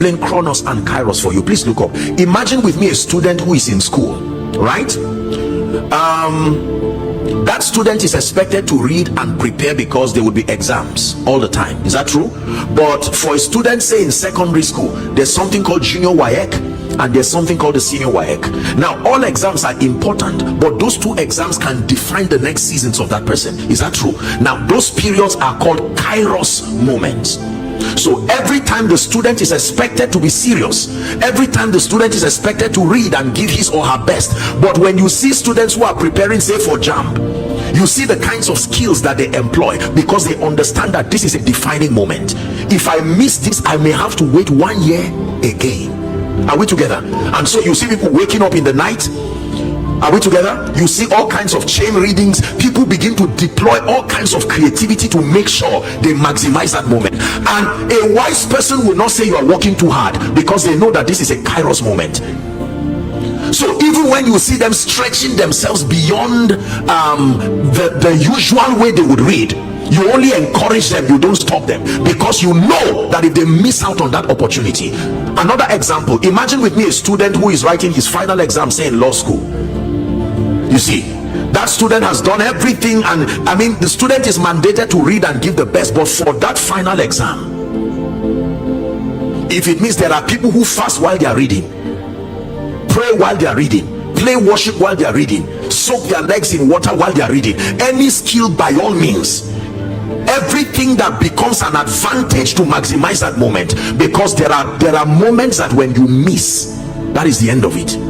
Chronos and Kairos for you. Please look up. Imagine with me a student who is in school, right? That student is expected to read and prepare because there will be exams all the time. Is that true? But for a student, say in secondary school, there's something called junior WAEC and there's something called the senior WAEC. Now, all exams are important, but those two exams can define the next seasons of that person. Is that true? Now, those periods are called Kairos moments. So every time the student is expected to be serious, every time the student is expected to read and give his or her best. But when you see students who are preparing, say for JAMB, you see the kinds of skills that they employ because they understand that this is a defining moment. If I miss this, I may have to wait 1 year again. Are we together? And so you see people waking up in the night. Are we together? You see all kinds of chain readings. People begin to deploy all kinds of creativity to make sure they maximize that moment. And a wise person will not say you are working too hard because they know that this is a Kairos moment. So even when you see them stretching themselves beyond the usual way they would read, you only encourage them, you don't stop them, because you know that if they miss out on that opportunity. Another example, imagine with me a student who is writing his final exam, say in law school. You see, that student has done everything, and I mean the student is mandated to read and give the best, but for that final exam, if it means there are people who fast while they are reading, pray while they are reading, play worship while they are reading, soak their legs in water while they are reading, any skill by all means, everything that becomes an advantage to maximize that moment, because there are moments that when you miss, that is the end of it.